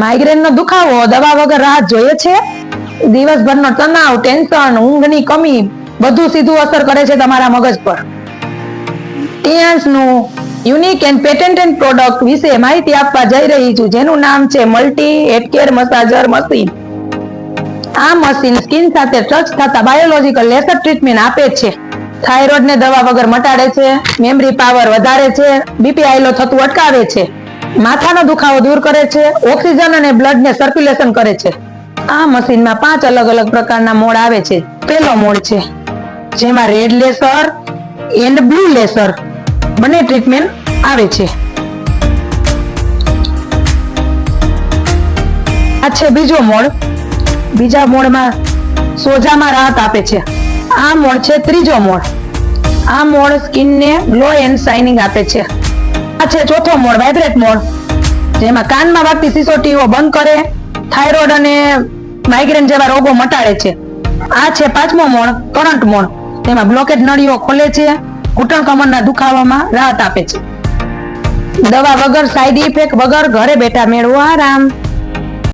Migraine નો દુખાવો દવા વગર રાહત જોઈએ છે? દિવસભરનો તણાવ, ટેન્શન, ઊંઘની કમી બધું સીધું અસર કરે છે તમારા મગજ પર. ટીયાન્સનું યુનિક એન્ડ પેટેન્ટેડ પ્રોડક્ટ વિશે માહિતી આપવા જઈ રહી છું, જેનું નામ છે મલ્ટી હેડકેર મસાજર મશીન. આ મશીન સ્કિન સાથે ટચ થતા બાયોલોજીકલ લેસર ટ્રીટમેન્ટ આપે છે. થાઇરોઇડ ને દવા વગર મટાડે છે, મેમરી પાવર વધારે છે, બીપી હાઈલો થતું અટકાવે છે, માથાનો દુખાવો દૂર કરે છે, ઓક્સિજન અને બ્લડ ને સર્ક્યુલેશન કરે છે. આ મશીનમાં 5 અલગ અલગ પ્રકારના મોડ આવે છે. પહેલો મોડ છે જેમાં red laser and blue laser બંને ટ્રીટમેન્ટ આવે છે. આ છે બીજો મોડ. બીજા મોડમાં સોજામાં રાહત આપે છે. આ મોડ છે ત્રીજો મોડ. આ મોડ સ્કિનને ગ્લો એન્ડ શાઇનિંગ આપે છે. આ છે ચોથો મોડ, વાઇબ્રેટ મોડ, જેમાં કાનમાં વાગતી સિસોટીઓ બંધ કરે, થાઇરોઇડ અને માઇગ્રેન જેવા રોગો મટાડે છે. આ છે પાંચમો મોડ, કરંટ મોડ, તેમાં બ્લોકેજ નળીઓ ખોલે છે, ઘૂંટણ કમરના દુખાવામાં રાહત આપે છે. દવા વગર, સાઇડ ઇફેક્ટ વગર ઘરે બેઠા મેળવો આરામ.